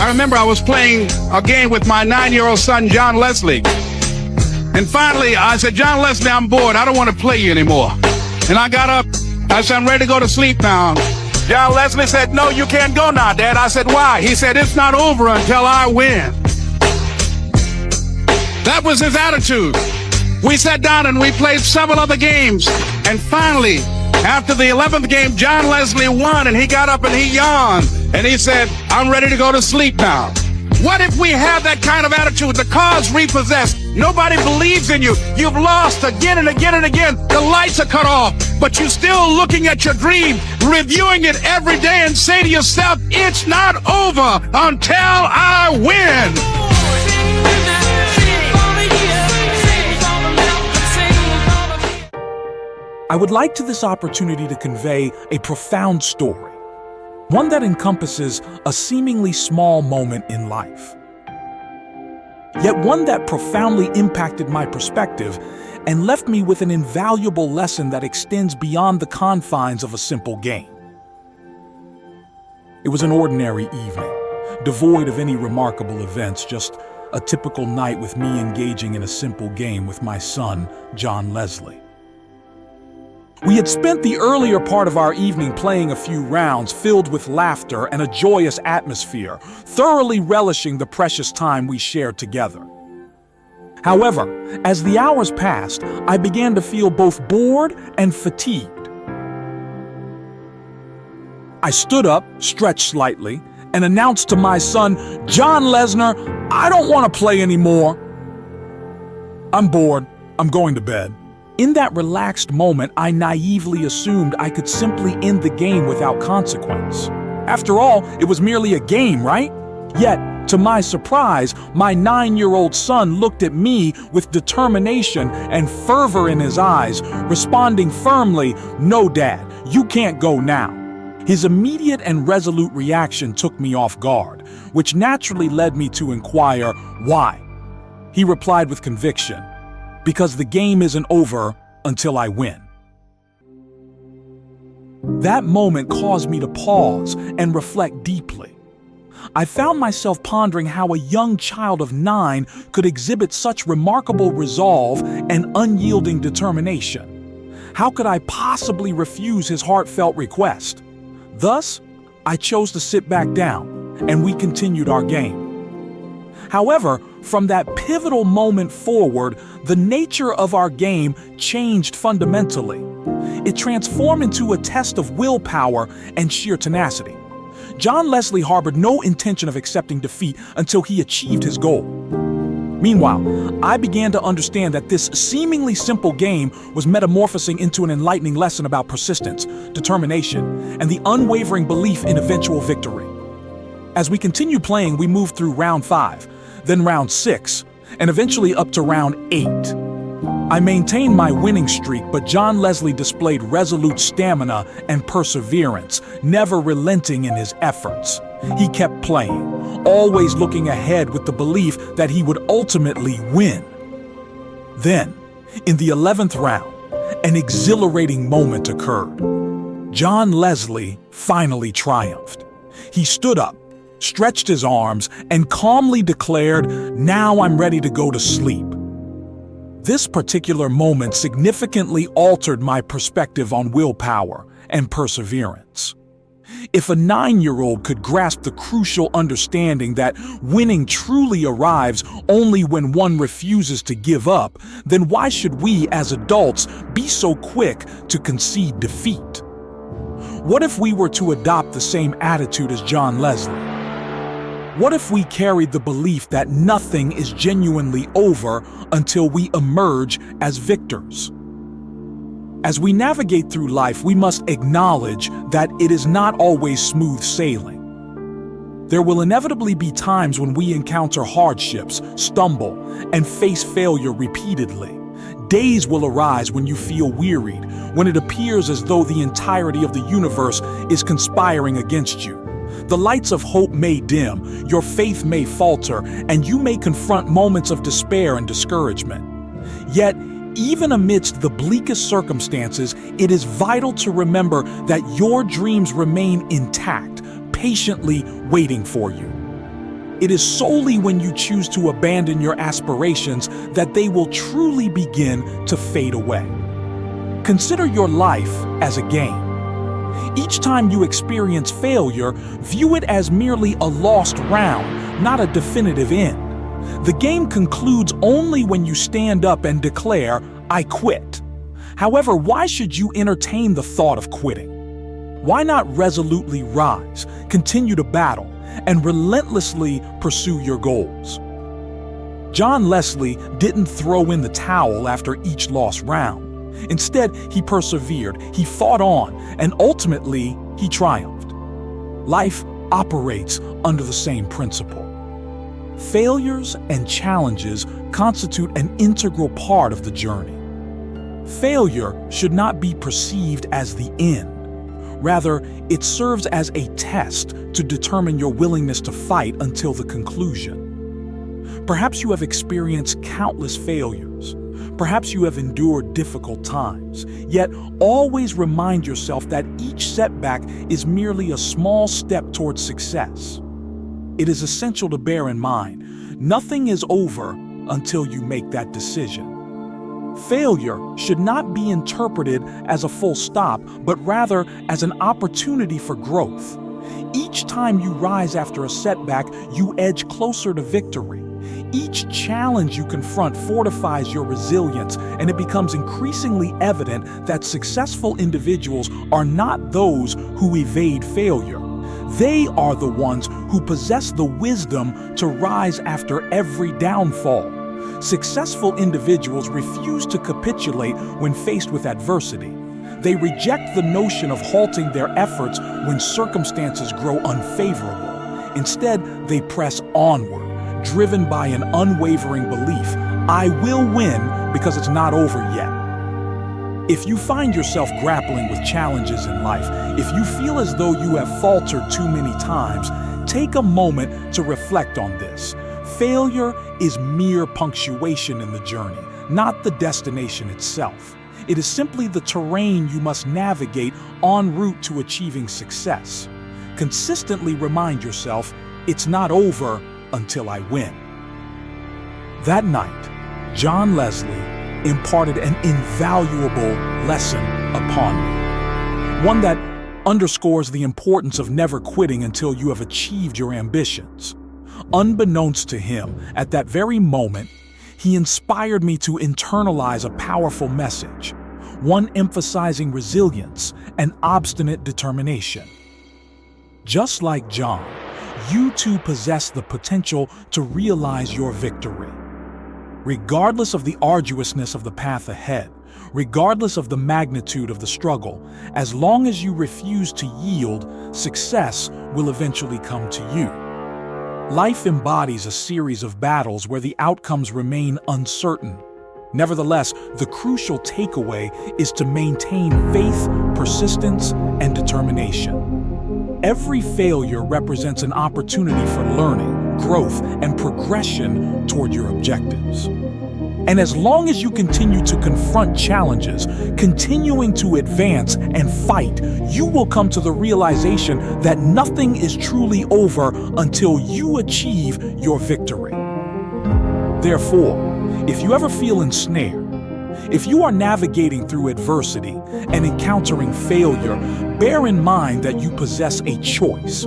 I remember I was playing a game with my 9-year-old son, John Leslie. And finally, I said, John Leslie, I'm bored. I don't want to play you anymore. And I got up. I said, I'm ready to go to sleep now. John Leslie said, no, you can't go now, Dad. I said, why? He said, it's not over until I win. That was his attitude. We sat down and we played several other games. And finally, after the 11th game, John Leslie won, and he got up and he yawned. And he said, I'm ready to go to sleep now. What if we have that kind of attitude? The car's repossessed. Nobody believes in you. You've lost again and again and again. The lights are cut off, but you're still looking at your dream, reviewing it every day, and say to yourself, it's not over until I win. I would like to this opportunity to convey a profound story, one that encompasses a seemingly small moment in life, yet one that profoundly impacted my perspective and left me with an invaluable lesson that extends beyond the confines of a simple game. It was an ordinary evening, devoid of any remarkable events, just a typical night with me engaging in a simple game with my son, John Leslie. We had spent the earlier part of our evening playing a few rounds filled with laughter and a joyous atmosphere, thoroughly relishing the precious time we shared together. However, as the hours passed, I began to feel both bored and fatigued. I stood up, stretched slightly, and announced to my son, John Lesnar, I don't want to play anymore. I'm bored. I'm going to bed. In that relaxed moment, I naively assumed I could simply end the game without consequence. After all, it was merely a game, right? Yet, to my surprise, my 9-year-old son looked at me with determination and fervor in his eyes, responding firmly, "No, Dad, you can't go now." His immediate and resolute reaction took me off guard, which naturally led me to inquire, why? He replied with conviction, because the game isn't over until I win. That moment caused me to pause and reflect deeply. I found myself pondering how a young child of 9 could exhibit such remarkable resolve and unyielding determination. How could I possibly refuse his heartfelt request? Thus, I chose to sit back down, and we continued our game. However, from that pivotal moment forward, the nature of our game changed fundamentally. It transformed into a test of willpower and sheer tenacity. John Leslie harbored no intention of accepting defeat until he achieved his goal. Meanwhile, I began to understand that this seemingly simple game was metamorphosing into an enlightening lesson about persistence, determination, and the unwavering belief in eventual victory. As we continued playing, we moved through round 5, then round 6, and eventually up to round 8. I maintained my winning streak, but John Leslie displayed resolute stamina and perseverance, never relenting in his efforts. He kept playing, always looking ahead with the belief that he would ultimately win. Then, in the 11th round, an exhilarating moment occurred. John Leslie finally triumphed. He stood up, stretched his arms, and calmly declared, "Now I'm ready to go to sleep." This particular moment significantly altered my perspective on willpower and perseverance. If a 9-year-old could grasp the crucial understanding that winning truly arrives only when one refuses to give up, then why should we as adults be so quick to concede defeat? What if we were to adopt the same attitude as John Leslie? What if we carried the belief that nothing is genuinely over until we emerge as victors? As we navigate through life, we must acknowledge that it is not always smooth sailing. There will inevitably be times when we encounter hardships, stumble, and face failure repeatedly. Days will arise when you feel wearied, when it appears as though the entirety of the universe is conspiring against you. The lights of hope may dim, your faith may falter, and you may confront moments of despair and discouragement. Yet, even amidst the bleakest circumstances, it is vital to remember that your dreams remain intact, patiently waiting for you. It is solely when you choose to abandon your aspirations that they will truly begin to fade away. Consider your life as a game. Each time you experience failure, view it as merely a lost round, not a definitive end. The game concludes only when you stand up and declare, "I quit." However, why should you entertain the thought of quitting? Why not resolutely rise, continue to battle, and relentlessly pursue your goals? John Leslie didn't throw in the towel after each lost round. Instead, he persevered, he fought on, and ultimately, he triumphed. Life operates under the same principle. Failures and challenges constitute an integral part of the journey. Failure should not be perceived as the end. Rather, it serves as a test to determine your willingness to fight until the conclusion. Perhaps you have experienced countless failures. Perhaps you have endured difficult times. Yet, always remind yourself that each setback is merely a small step towards success. It is essential to bear in mind, nothing is over until you make that decision. Failure should not be interpreted as a full stop, but rather as an opportunity for growth. Each time you rise after a setback, you edge closer to victory. Each challenge you confront fortifies your resilience, and it becomes increasingly evident that successful individuals are not those who evade failure. They are the ones who possess the wisdom to rise after every downfall. Successful individuals refuse to capitulate when faced with adversity. They reject the notion of halting their efforts when circumstances grow unfavorable. Instead, they press onward, driven by an unwavering belief, "I will win because it's not over yet." If you find yourself grappling with challenges in life, if you feel as though you have faltered too many times, take a moment to reflect on this. Failure is mere punctuation in the journey, not the destination itself. It is simply the terrain you must navigate en route to achieving success. Consistently remind yourself, "It's not over until I win." That night, John Leslie imparted an invaluable lesson upon me. One that underscores the importance of never quitting until you have achieved your ambitions. Unbeknownst to him, at that very moment, he inspired me to internalize a powerful message, one emphasizing resilience and obstinate determination. Just like John, you too possess the potential to realize your victory. Regardless of the arduousness of the path ahead, regardless of the magnitude of the struggle, as long as you refuse to yield, success will eventually come to you. Life embodies a series of battles where the outcomes remain uncertain. Nevertheless, the crucial takeaway is to maintain faith, persistence, and determination. Every failure represents an opportunity for learning, growth, and progression toward your objectives. And as long as you continue to confront challenges, continuing to advance and fight, you will come to the realization that nothing is truly over until you achieve your victory. Therefore, if you ever feel ensnared, if you are navigating through adversity and encountering failure, bear in mind that you possess a choice.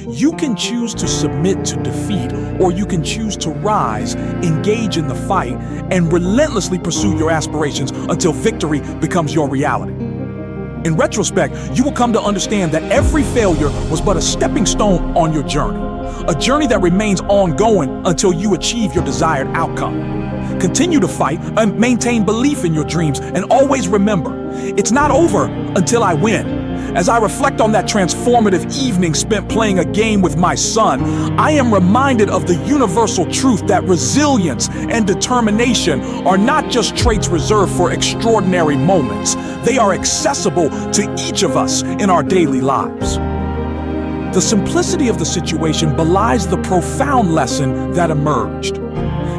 You can choose to submit to defeat, or you can choose to rise, engage in the fight, and relentlessly pursue your aspirations until victory becomes your reality. In retrospect, you will come to understand that every failure was but a stepping stone on your journey, a journey that remains ongoing until you achieve your desired outcome. Continue to fight and maintain belief in your dreams, and always remember, it's not over until I win. As I reflect on that transformative evening spent playing a game with my son, I am reminded of the universal truth that resilience and determination are not just traits reserved for extraordinary moments. They are accessible to each of us in our daily lives. The simplicity of the situation belies the profound lesson that emerged.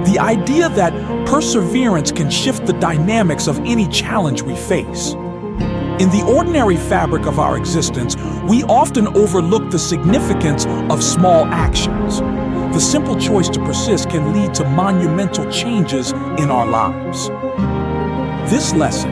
The idea that perseverance can shift the dynamics of any challenge we face. In the ordinary fabric of our existence, we often overlook the significance of small actions. The simple choice to persist can lead to monumental changes in our lives. This lesson,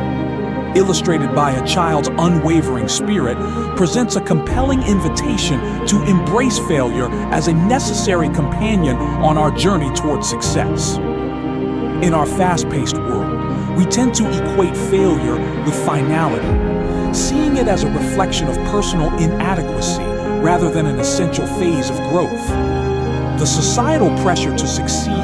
illustrated by a child's unwavering spirit, presents a compelling invitation to embrace failure as a necessary companion on our journey toward success. In our fast-paced world, we tend to equate failure with finality, seeing it as a reflection of personal inadequacy rather than an essential phase of growth. The societal pressure to succeed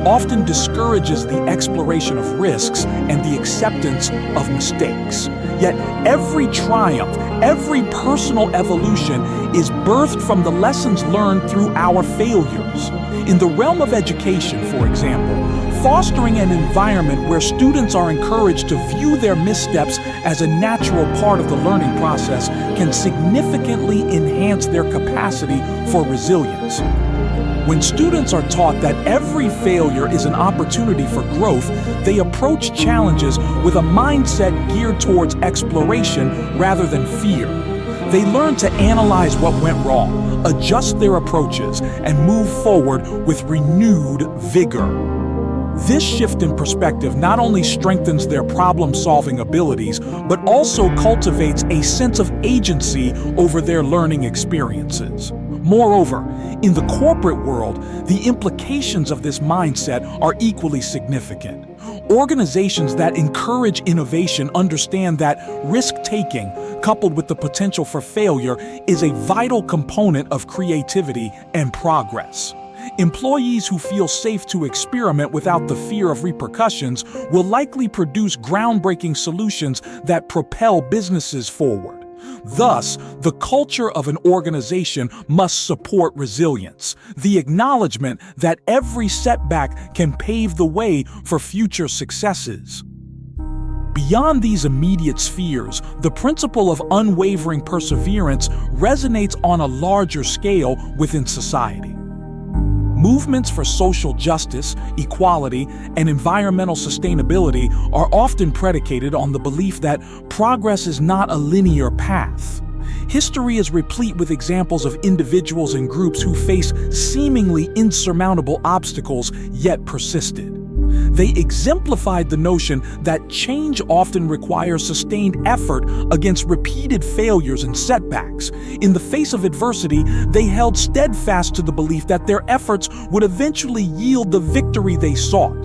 often discourages the exploration of risks and the acceptance of mistakes. Yet every triumph, every personal evolution is birthed from the lessons learned through our failures. In the realm of education, for example, fostering an environment where students are encouraged to view their missteps as a natural part of the learning process can significantly enhance their capacity for resilience. When students are taught that every failure is an opportunity for growth, they approach challenges with a mindset geared towards exploration rather than fear. They learn to analyze what went wrong, adjust their approaches, and move forward with renewed vigor. This shift in perspective not only strengthens their problem-solving abilities, but also cultivates a sense of agency over their learning experiences. Moreover, in the corporate world, the implications of this mindset are equally significant. Organizations that encourage innovation understand that risk-taking, coupled with the potential for failure, is a vital component of creativity and progress. Employees who feel safe to experiment without the fear of repercussions will likely produce groundbreaking solutions that propel businesses forward. Thus, the culture of an organization must support resilience, the acknowledgement that every setback can pave the way for future successes. Beyond these immediate spheres, the principle of unwavering perseverance resonates on a larger scale within society. Movements for social justice, equality, and environmental sustainability are often predicated on the belief that progress is not a linear path. History is replete with examples of individuals and groups who face seemingly insurmountable obstacles yet persisted. They exemplified the notion that change often requires sustained effort against repeated failures and setbacks. In the face of adversity, they held steadfast to the belief that their efforts would eventually yield the victory they sought.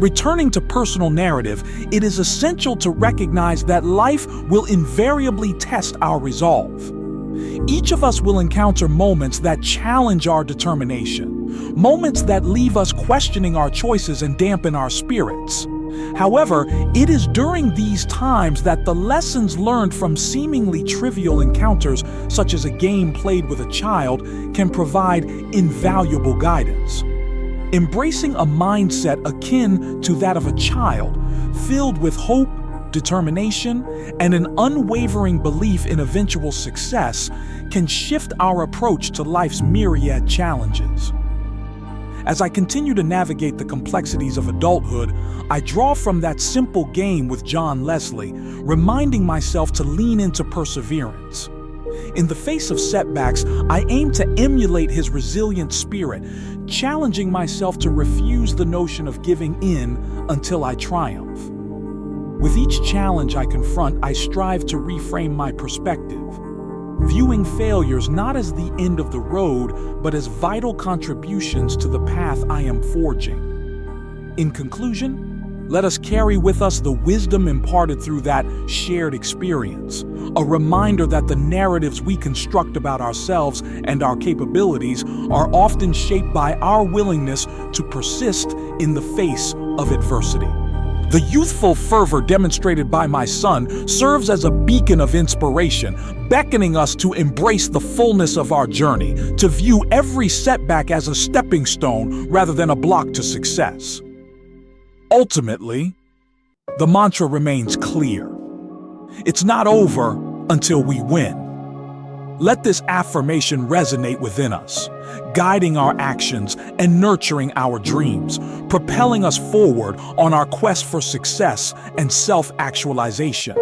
Returning to personal narrative, it is essential to recognize that life will invariably test our resolve. Each of us will encounter moments that challenge our determination, moments that leave us questioning our choices and dampen our spirits. However, it is during these times that the lessons learned from seemingly trivial encounters, such as a game played with a child, can provide invaluable guidance. Embracing a mindset akin to that of a child, filled with hope, determination, and an unwavering belief in eventual success, can shift our approach to life's myriad challenges. As I continue to navigate the complexities of adulthood, I draw from that simple game with John Leslie, reminding myself to lean into perseverance. In the face of setbacks, I aim to emulate his resilient spirit, challenging myself to refuse the notion of giving in until I triumph. With each challenge I confront, I strive to reframe my perspective, viewing failures not as the end of the road, but as vital contributions to the path I am forging. In conclusion, let us carry with us the wisdom imparted through that shared experience, a reminder that the narratives we construct about ourselves and our capabilities are often shaped by our willingness to persist in the face of adversity. The youthful fervor demonstrated by my son serves as a beacon of inspiration, beckoning us to embrace the fullness of our journey, to view every setback as a stepping stone rather than a block to success. Ultimately, the mantra remains clear. It's not over until we win. Let this affirmation resonate within us, guiding our actions and nurturing our dreams, propelling us forward on our quest for success and self-actualization.